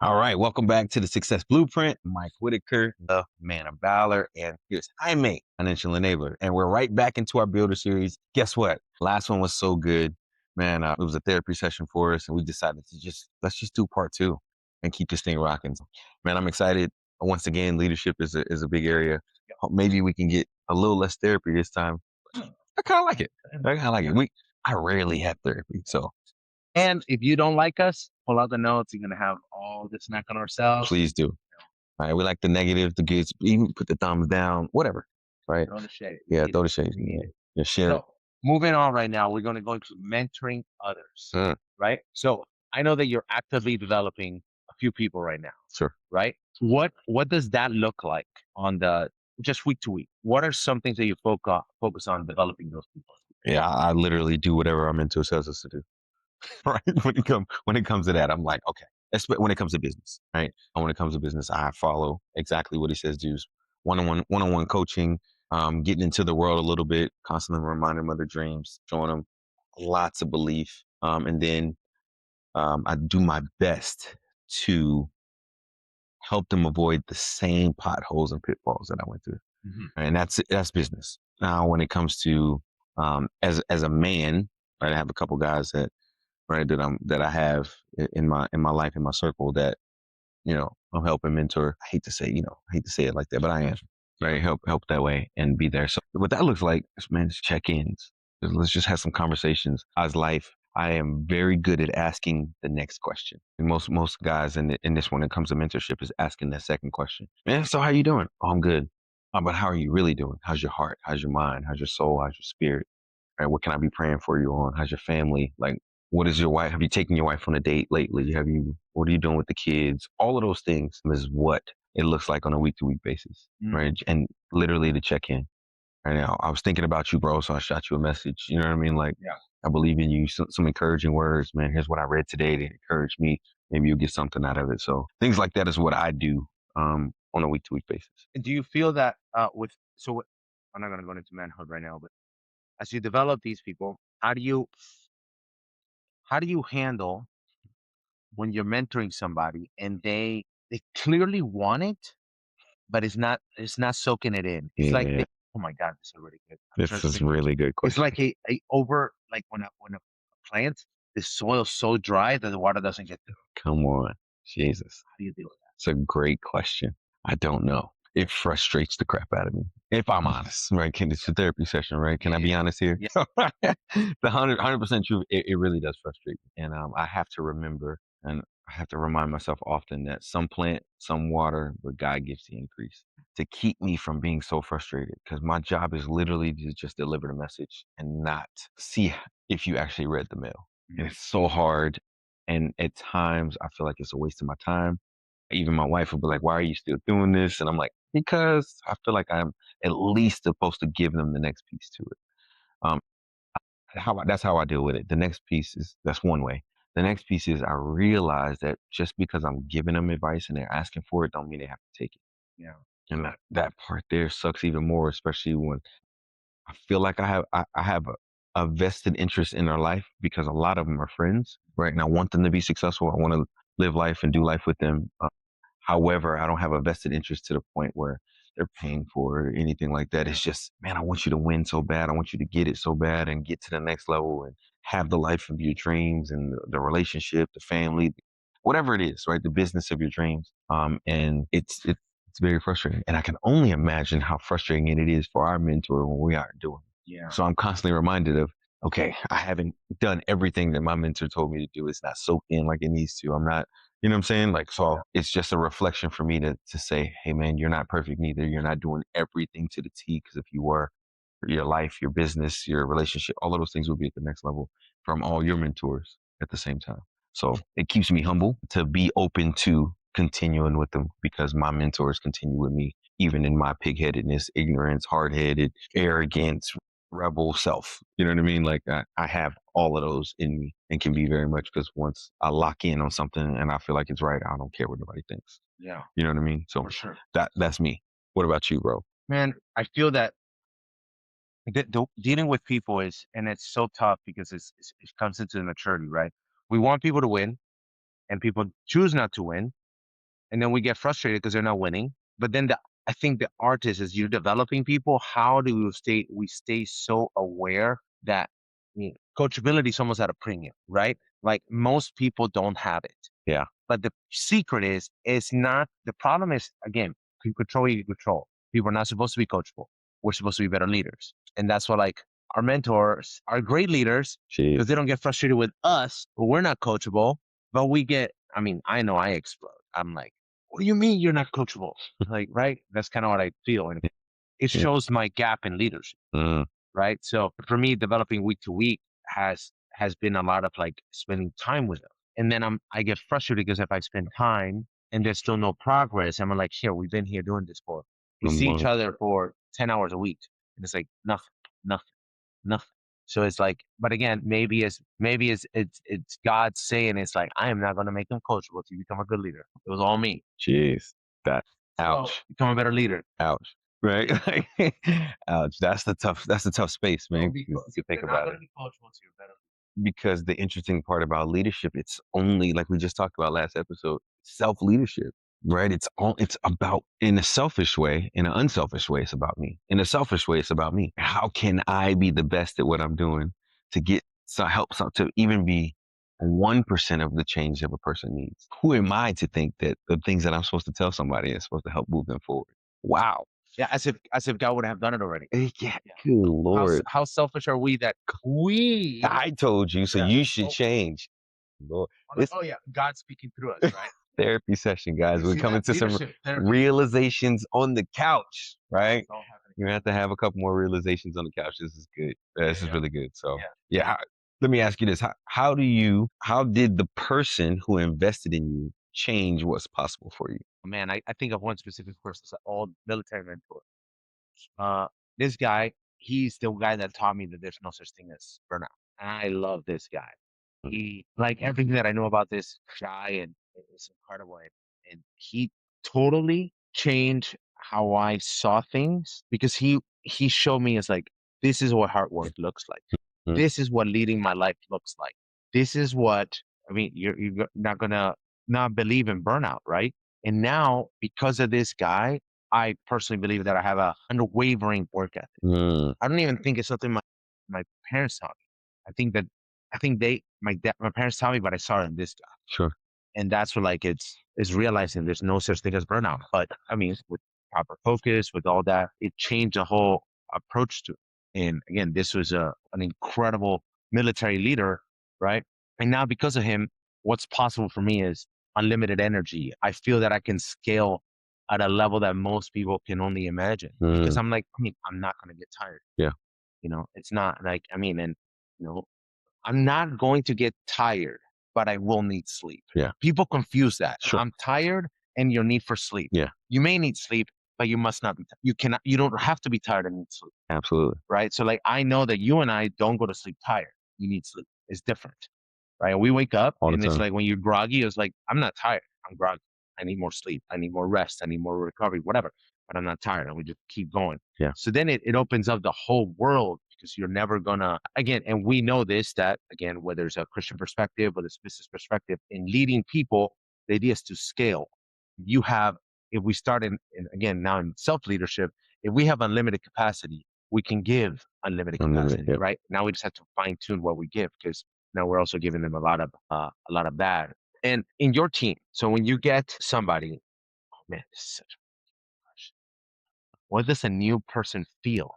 All right, welcome back to the Success Blueprint. Mike Whitaker, the man of valor, and here's Jaime, financial enabler. And we're right back into our builder series. Guess what? Last one was so good, man. It was a therapy session for us, and we decided to let's just do part two and keep this thing rocking. Man, I'm excited. Once again, leadership is a big area. Maybe we can get a little less therapy this time. I kind of like it. I kind of like it. I rarely have therapy, so And if you don't like us, pull out the notes. You're gonna have all this snack on ourselves. please do. All right, we like the negative, the good. Even put the thumbs down, whatever. Right? Throw the shade. Yeah, throw the We shade. need Yeah, it. yeah, share it. So moving on right now, we're gonna go into mentoring others, Mm, right? So I know that you're actively developing a few people right now, sure. right? What does that look like on the just week to week? What are some things that you focus on developing those people? Yeah, I literally do whatever our mentor tells us to do. Right? When it comes to that, I'm like, okay. When it comes to business, right? And when it comes to business, I follow exactly what he says. Do one-on-one coaching, getting into the world a little bit, constantly reminding them of their dreams, showing them lots of belief, and then I do my best to help them avoid the same potholes and pitfalls that I went through. Mhm. And that's business. Now, when it comes to as a man, right, I have a couple guys that I have in my life in my circle that I'm helping mentor. I hate to say it like that, but I am right. Help that way and be there. So what that looks like is, man, just check-ins. Let's just have some conversations. How's life? I am very good at asking the next question. And most guys in this when it comes to mentorship is asking that second question. Man, so how you doing? Oh, I'm good. But how are you really doing? How's your heart? How's your mind? How's your soul? How's your spirit? Right? What can I be praying for you on? How's your family? Like, what is your wife? Have you taken your wife on a date lately? What are you doing with the kids? All of those things is what it looks like on a week to week basis, right? And literally to check in. Right now, I was thinking about you, bro. So I shot you a message. You know what I mean? Like, Yeah. I believe in you. Some encouraging words, man. Here's what I read today to encourage me. Maybe you'll get something out of it. So things like that is what I do on a week to week basis. And do you feel that I'm not gonna go into manhood right now, but as you develop these people, how do you handle when you're mentoring somebody and they clearly want it, but it's not soaking it in. It's like Yeah, oh my God, this is really good. I'm this is trusting. really good It's question. like a over like when a plant, the soil's so dry that the water doesn't get through. Come on, Jesus. How do you deal with It's a great question. I don't know. It frustrates the crap out of me. If I'm honest, right? It's a therapy session, right? Can I that? be honest here? Yeah. The 100% truth, it really does frustrate me. And I have to remember and I have to remind myself often that some plant, some water, but God gives the increase to keep me from being so frustrated. Because my job is literally to just deliver the message and not see if you actually read the mail. And Mhm. it's so hard. And at times I feel like it's a waste of my time. Even my wife would be like, "Why are you still doing this?" And I'm like, "Because I feel like I'm at least supposed to give them the next piece to it." Um, that's how I deal with it. The next piece is that's one way. The next piece is I realize that just because I'm giving them advice and they're asking for it, don't mean they have to take it. Yeah. And that part there sucks even more, especially when I feel like I have a vested interest in their life because a lot of them are friends, right? And I want them to be successful. I want to live life and do life with them. However, I don't have a vested interest to the point where they're paying for it or anything like that. It's just, man, I want you to win so bad. I want you to get it so bad and get to the next level and have the life of your dreams and the relationship, the family, whatever it is, right? The business of your dreams. And it's very frustrating. And I can only imagine how frustrating it is for our mentor when we aren't doing it. Yeah. So I'm constantly reminded of, okay, I haven't done everything that my mentor told me to do. It's not soaked in like it needs to. I'm not you know what I'm saying? Like, so it's just a reflection for me to say, hey man, you're not perfect neither. You're not doing everything to the T. Because if you were, your life, your business, your relationship, all of those things will be at the next level from all your mentors at the same time. So it keeps me humble to be open to continuing with them because my mentors continue with me, even in my pigheadedness, ignorance, hard headed, arrogance, rebel self. You know what I mean? Like I have all of those in me and can be very much because once I lock in on something and I feel like it's right, I don't care what nobody thinks. Yeah. You know what I mean? So For sure. that's me. What about you, bro? Man, I feel that dealing with people and it's so tough because it comes into the maturity, right? We want people to win, and people choose not to win. and then we get frustrated because they're not winning. But then I think the art is you're developing people. How do we stay so aware that coachability is almost at a premium, right? Like most people don't have it. Yeah. But the secret is, it's not the problem is again, you control what you control. People are not supposed to be coachable. We're supposed to be better leaders. And that's what like our mentors are great leaders because Jeez. they don't get frustrated with us, but we're not coachable. But we get, I mean, I know I explode. I'm like, what do you mean you're not coachable? Like, right? That's kind of what I feel. And it Yeah. shows my gap in leadership, Mm, right? So for me, developing week to week has been a lot of like spending time with them. And then I get frustrated because if I spend time and there's still no progress, I'm like, here, we've been here doing this for we see each mm, other for 10 hours a week. And it's like nothing, nothing, nothing. So it's like, but again, maybe it's God saying it's like, I am not gonna make them coachable to become a good leader. It was all me. jeez. That. So Ouch. become a better leader. Ouch. Right. Ouch. That's the tough space, man. You think about it. Be coachable to your better. Because the interesting part about leadership, it's only like we just talked about last episode, self-leadership, right? It's about, in a selfish way, in an unselfish way, it's about me. In a selfish way, it's about me. How can I be the best at what I'm doing to get help to even be 1% of the change that a person needs? Who am I to think that the things that I'm supposed to tell somebody is supposed to help move them forward? Wow. Yeah, as if God would have done it already. Yeah, Yeah. good How Lord. how selfish are we that we I told you, so yeah. you should Oh, change. Lord. like, This oh yeah, God's speaking through us, right? therapy session, guys. You We're see coming that to some leadership therapy. realizations on the couch, right? It's all happening. You're gonna have a couple more realizations on the couch. This is good. This is Yeah. really good. So Yeah. yeah, let me ask you this: how did the person who invested in you change what's possible for you? Man, I think of one specific person, it's an old military mentor. Uh, this guy, he's the guy that taught me that there's no such thing as burnout. And I love this guy. He like everything that I know about this guy, and it's incredible. And he totally changed how I saw things because he showed me as like this is what hard work looks like. Mm, This is what leading my life looks like. This is what I mean. You're not gonna not believe in burnout, right? And now because of this guy, I personally believe that I have a unwavering work ethic. mm, I don't even think it's something my parents taught me. I think that I think my parents taught me, but I saw it in this guy, sure. and that's what like it's realizing there's no such thing as burnout. But I mean, with proper focus, with all that, it changed the whole approach to it. And again, this was an incredible military leader, right? And now because of him, what's possible for me is unlimited energy. I feel that I can scale at a level that most people can only imagine because Mm, I'm like, I mean, I'm not going to get tired. yeah, It's not like, I mean, and, you know, I'm not going to get tired, but I will need sleep. yeah, People confuse that. sure. I'm tired and your need for sleep. Yeah, You may need sleep, but you must not be, you don't have to be tired and need sleep, absolutely. right? So like, I know that you and I don't go to sleep tired. You need sleep. It's different, right? We wake up All the and it's time. like when you're groggy, it's like, I'm not tired. I'm groggy. I need more sleep. I need more rest. I need more recovery, whatever. But I'm not tired. And we just keep going. Yeah. So then it opens up the whole world because you're never gonna again, and we know this that again, whether it's a Christian perspective, whether it's business perspective, in leading people, the idea is to scale. You have if we start in again now in self-leadership, if we have unlimited capacity, we can give unlimited Unlimited. capacity, Yep. right? Now we just have to fine tune what we give because now we're also giving them a lot of that. And in your team, so when you get somebody, oh man, this is such a question. What does a new person feel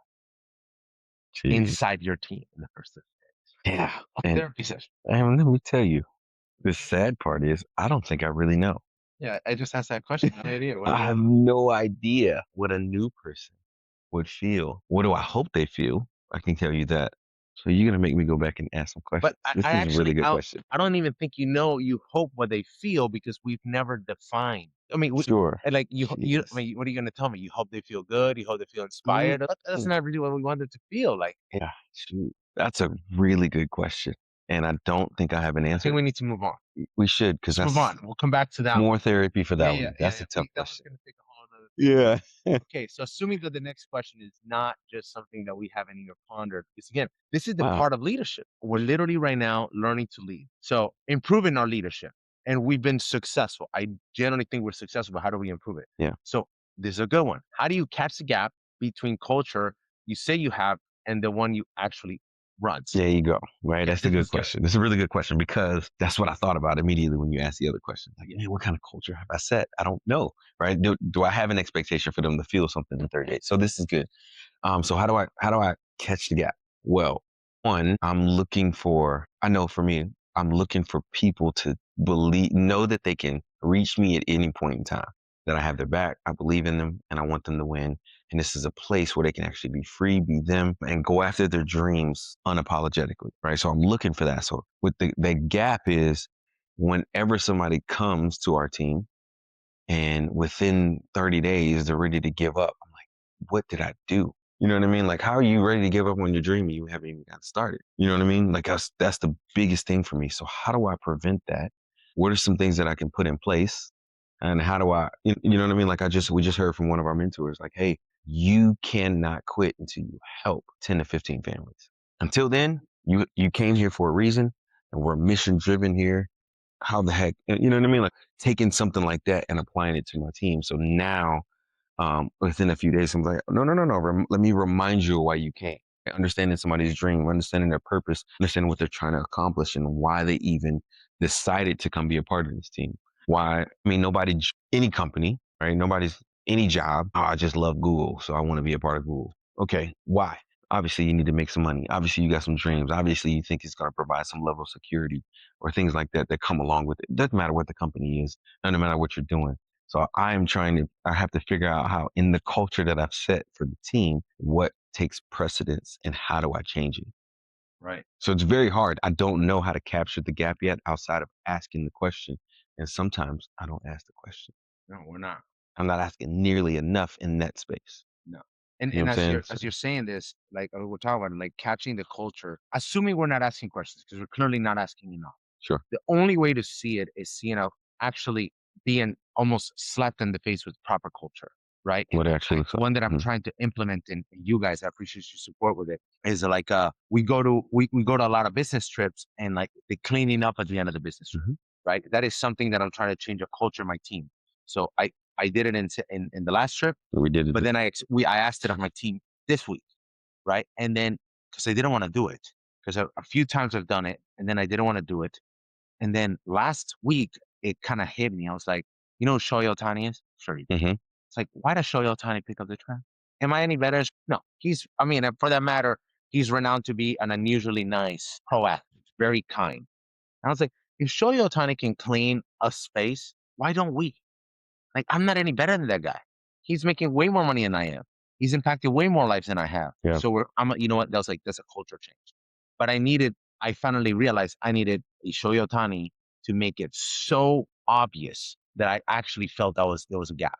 Jeez. inside your team in the first Yeah. And, therapy session? and let me tell you, the sad part is I don't think I really know. Yeah, I just asked that question. No idea. What I do you have no idea what a new person would feel. What do I hope they feel? I can tell you that. So you're gonna make me go back and ask some But questions. I, This I is a really actually good question. I don't even think you hope what they feel because we've never defined. I mean, Sure. and like I Jeez. mean, what are you going to tell me? You hope they feel good. You hope they feel Mm, inspired. That's not really what we wanted to feel like. yeah. Shoot. That's a really good question. And I don't think I have an I think answer. we need to move on. We should, because Let's move that's on. We'll come back to that one. more therapy for Yeah, that yeah, one. yeah, That's yeah. a tough That one's question. going to take a whole other. Yeah. Okay, so assuming that the next question is not just something that we haven't even pondered, because again, this is the Wow. part of leadership. We're literally right now learning to lead. So improving our leadership. and we've been successful. I generally think we're successful, but how do we improve it? Yeah. So this is a good one. How do you catch the gap between culture you say you have and the one you actually runs? There you go. Right. Yeah, That's a this good is good. question. It's a really good question because that's what I thought about immediately when you asked the other question. Like, man, what kind of culture have I set? I don't know. Right. Do I have an expectation for them to feel something in 30 days? So this is good. So how do I catch the gap? Well, one, I know for me, I'm looking for people to know that they can reach me at any point in time, that I have their back. I believe in them and I want them to win. And this is a place where they can actually be free, be them, and go after their dreams unapologetically. Right. So I'm looking for that. So the gap is whenever somebody comes to our team and within 30 days they're ready to give up. I'm like, what did I do? You know what I mean? Like, how are you ready to give up on your dream and you haven't even got started? You know what I mean? Like, that's the biggest thing for me. So how do I prevent that? What are some things that I can put in place? And how do you know what I mean? Like, we just heard from one of our mentors, like, hey, you cannot quit until you help 10 to 15 families. Until then, you came here for a reason and we're mission driven here. How the heck, you know what I mean? Like taking something like that and applying it to my team. So now, within a few days, I'm like, no, no, no, no. Let me remind you of why you came. Understanding somebody's dream, understanding their purpose, understanding what they're trying to accomplish, and why they even decided to come be a part of this team. Why? I mean, any company, right? Nobody's any job. Oh, I just love Google, so I want to be a part of Google. Okay, why? Obviously, you need to make some money. Obviously, you got some dreams. Obviously, you think it's going to provide some level of security or things like that that come along with it. It doesn't matter what the company is, no matter what you're doing. So I have to figure out how in the culture that I've set for the team, what takes precedence and how do I change it? Right. So it's very hard. I don't know how to capture the gap yet outside of asking the question. And sometimes I don't ask the question. No, we're not. I'm not asking nearly enough in that space. No. And You know what I'm as saying? you're saying this, like we're talking about, like catching the culture, assuming we're not asking questions because we're clearly not asking enough. Sure. The only way to see it is actually being almost slapped in the face with proper culture, right? And What it actually looks like. one that I'm Mhm. trying to implement in you guys, I appreciate your support with it, is like we go to a lot of business trips and like the cleaning up at the end of the business trip, Mhm. right? That is something that I'm trying to change a culture in my team. So I did it in the last trip, We did it. but then I asked it of my team this week, right? And then because I didn't want to do it, because a few times I've done it, and then I didn't want to do it, and then last week it kind of hit me. I was like, you know who Shohei Ohtani is? Sure you do. Mhm. It's like, why does Shohei Ohtani pick up the trash? Am I any better? No, I mean, for that matter, he's renowned to be an unusually nice, proactive, very kind. And I was like, if Shohei Ohtani can clean a space, why don't we? Like, I'm not any better than that guy. He's making way more money than I am. He's impacted way more lives than I have. Yeah. So you know what? That's a culture change. But I finally realized I needed a Shohei Ohtani to make it so obvious that I actually felt there was a gap.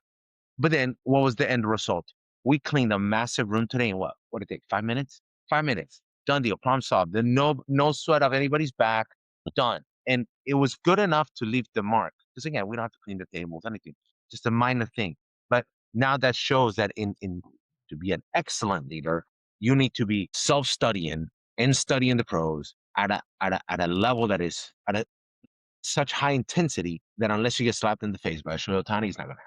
But then what was the end result? We cleaned a massive room today in what did it take? 5 minutes? 5 minutes. Done deal. Problem solved. Then no sweat off anybody's back. Done. And it was good enough to leave the mark. Because again, we don't have to clean the tables, anything. Just a minor thing. But now that shows that in to be an excellent leader, you need to be self-studying and studying the pros at a level that is at such high intensity that unless you get slapped in the face by a Shohei Ohtani, he's not gonna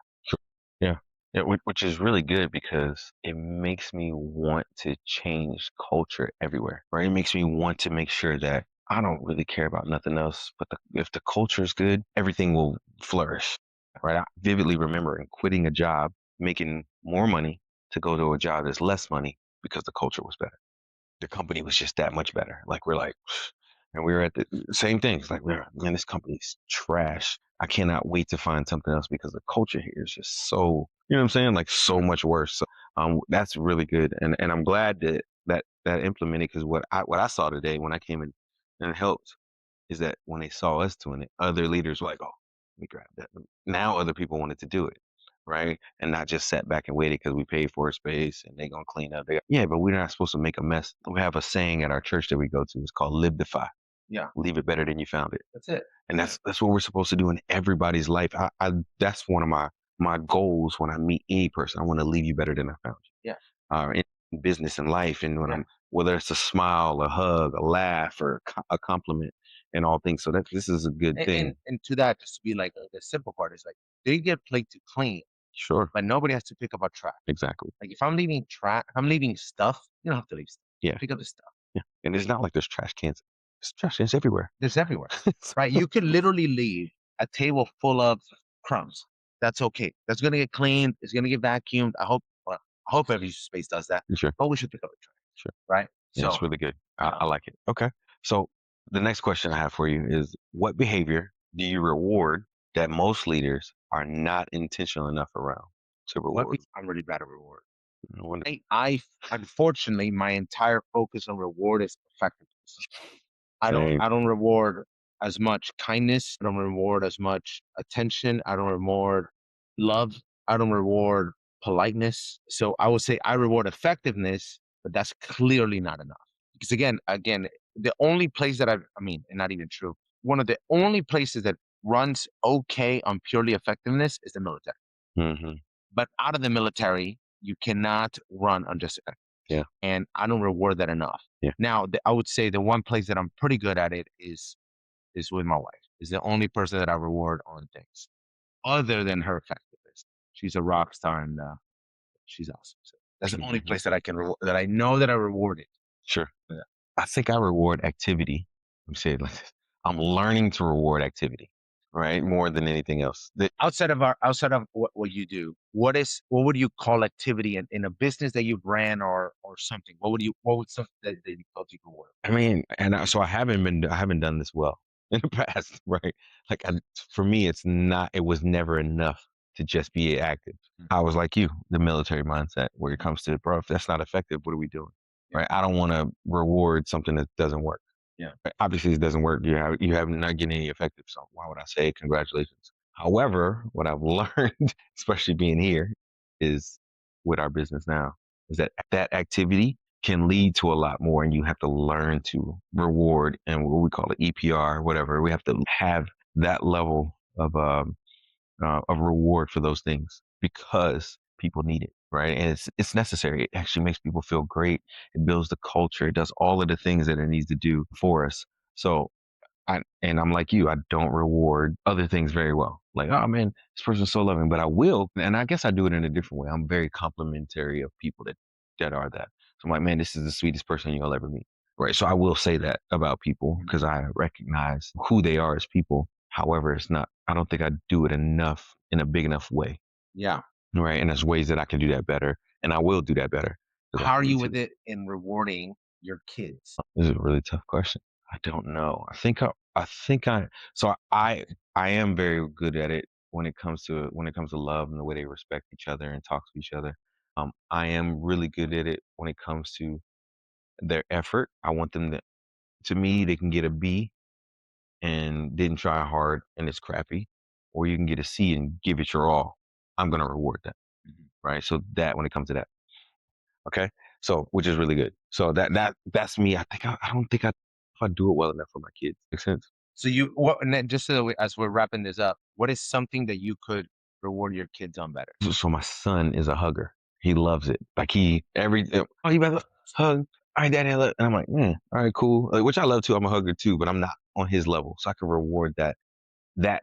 Yeah. Yeah, which is really good because it makes me want to change culture everywhere, right? It makes me want to make sure that I don't really care about nothing else, but if the culture is good, everything will flourish, right? I vividly remember quitting a job, making more money to go to a job that's less money because the culture was better. The company was just that much better. Like we're like, and we were at the same things. Like, man, this company's trash. I cannot wait to find something else because the culture here is just so, you know what I'm saying? Like so much worse. So, that's really good. And I'm glad that implemented because what I saw today when I came in and helped is that when they saw us doing it, other leaders were like, oh, let me grab that. Now other people wanted to do it, right? And not just sat back and waited because we paid for a space and they gonna clean up. Yeah, but we're not supposed to make a mess. We have a saying at our church that we go to. It's called "Live Defy." Yeah, Leave it better than you found it. that's it. And that's what we're supposed to do in everybody's life. That's one of my goals when I meet any person. I want to leave you better than I found Yeah, you. In business and life, and when yeah. I'm whether it's a smile, a hug, a laugh, or a compliment, and all things. So that this is a good And thing. and to that, just to be like the simple part is like they get plate to clean, Sure. but nobody has to pick up our trash. Exactly. Like if I'm leaving trash, if I'm leaving stuff, you don't have to leave stuff. Yeah. Pick up the stuff. Yeah. And it's not like there's trash cans. There's trash cans everywhere. There's everywhere, It's- right? You could literally leave a table full of crumbs. That's okay. That's gonna get cleaned. It's gonna get vacuumed. Well, I hope every space does that. sure. But we should pick up the trash, Sure. right? Yeah, it's So, really good. I um, like it. Okay. So the next question I have for you is what behavior do you reward that most leaders are not intentional enough around to reward? I'm really bad at reward. I wonder. I unfortunately my entire focus on reward is effectiveness. Same. I don't reward as much kindness. I don't reward as much attention. I don't reward love. I don't reward politeness. So I would say I reward effectiveness, but that's clearly not enough. Because again, the only place that I mean, and not even true, one of the only places that runs okay on purely effectiveness is the military. Hmm. But out of the military, you cannot run on just Yeah. and I don't reward that enough. Yeah. Now, I would say the one place that I'm pretty good at it is with my wife. Is the only person that I reward on things other than her effectiveness. She's a rock star and she's awesome. So that's the only Mhm. place that I can that I know that I rewarded. Sure. Yeah. I think I reward activity. I'm saying like this. I'm learning to reward activity, right? More than anything else. Outside of what you do, what would you call activity in a business that you've ran or something? What would something that you felt you reward? I mean, and so I haven't done this well in the past, right? Like for me, it was never enough to just be active. Mm. I was like you, the military mindset where it comes to, bro, if that's not effective, what are we doing? Yeah. Right. I don't want to reward something that doesn't work. Yeah. Right? Obviously it doesn't work. You have not getting any effective. So why would I say congratulations? However, what I've learned, especially being here, is with our business now, is that that activity can lead to a lot more, and you have to learn to reward and what we call it EPR, whatever. We have to have that level of reward for those things because people need it, right? And it's necessary. It actually makes people feel great. It builds the culture. It does all of the things that it needs to do for us. So I'm like you, I don't reward other things very well. Like, oh man, this person's so loving, but I will, and I guess I do it in a different way. I'm very complimentary of people that are that. So I'm like, man, this is the sweetest person you'll ever meet. Right. So I will say that about people because I recognize who they are as people. However, it's not, I don't think I do it enough in a big enough way. Yeah. Right. And there's ways that I can do that better. And I will do that better because How I are need you to. with it in rewarding your kids? This is a really tough question. I don't know. I think I am very good at it when it comes to love and the way they respect each other and talk to each other. I am really good at it when it comes to their effort. I want them to me, they can get a B and didn't try hard and it's crappy, or you can get a C and give it your all. I'm gonna reward that. Mhm. Right. So that when it comes to that. Okay. So which is really good. So that's me. I don't think I do it well enough for my kids. Makes sense. So you what and then just so as we're wrapping this up, what is something that you could reward your kids on better? So my son is a hugger. He loves it. Like oh, you better hug. All right, daddy, look. And I'm like, all right, cool. Like, which I love too. I'm a hugger too, but I'm not on his level. So I can reward that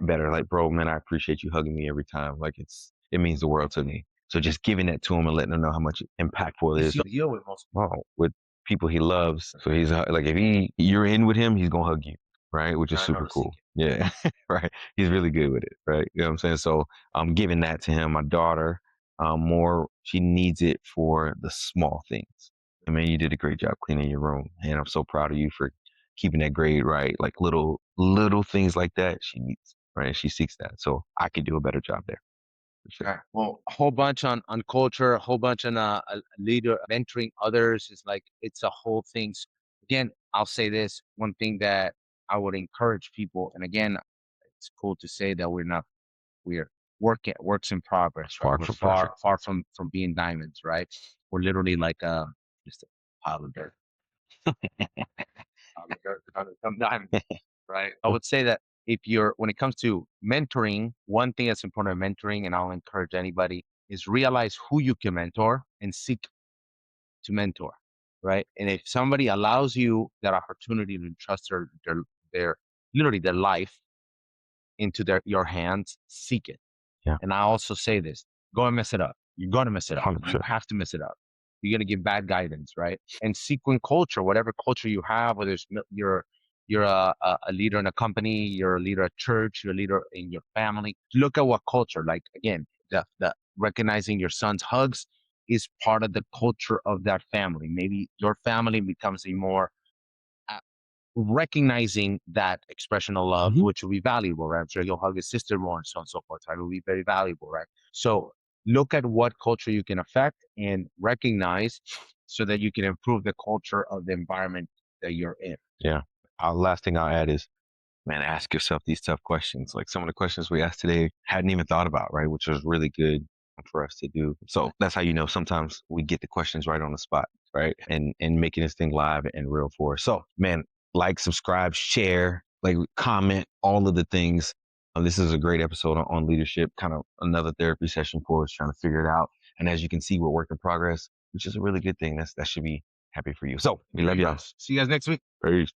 better. Like, bro, man, I appreciate you hugging me every time. Like it means the world to me. So just giving that to him and letting him know how much impactful it You is. see deal with most Wow, with people he loves. So he's like, if you're in with him, he's gonna hug you, right? Which is I know super to seek cool. it. Yeah, right. He's really good with it, right? You know what I'm saying? So I'm giving that to him. My daughter, more she needs it for the small things. I mean, you did a great job cleaning your room, and I'm so proud of you for keeping that grade right. Like little things like that, she needs, right? She seeks that, so I could do a better job there for sure. Okay. Well, a whole bunch on culture, a whole bunch on a leader mentoring others is like it's a whole thing. Again, I'll say this one thing that I would encourage people, and again, it's cool to say that we're works in progress, right? Far We're from perfect. far from being diamonds, right? We're literally like just a pile of dirt. Pile of dirt trying to become diamonds, right? I would say that if you're when it comes to mentoring, one thing that's important in mentoring, and I'll encourage anybody, is realize who you can mentor and seek to mentor, right? And if somebody allows you that opportunity to trust their literally their life into your hands, seek it. Yeah. And I also say this: go and mess it up. You're gonna mess it up. You 100%. have to mess it up. You're gonna give bad guidance, right? And sequent culture, whatever culture you have, whether it's you're a leader in a company, you're a leader at church, you're a leader in your family. Look at what culture. Like again, the recognizing your son's hugs is part of the culture of that family. Maybe your family becomes a more recognizing that expression of love, which will be valuable, right? I'm sure he'll hug his sister more and so on and so forth. Right? It will be very valuable, right? So look at what culture you can affect and recognize so that you can improve the culture of the environment that you're in. Yeah. Last thing I'll add is, man, ask yourself these tough questions. Like some of the questions we asked today, hadn't even thought about, right? Which was really good for us to do. So that's how you know sometimes we get the questions right on the spot, right? And making this thing live and real for us. So, man, like, subscribe, share, like, comment, all of the things. This is a great episode on leadership, kind of another therapy session for us trying to figure it out. And as you can see, we're work in progress, which is a really good thing. That should be happy for you. So we love y'all. See you guys next week. Peace.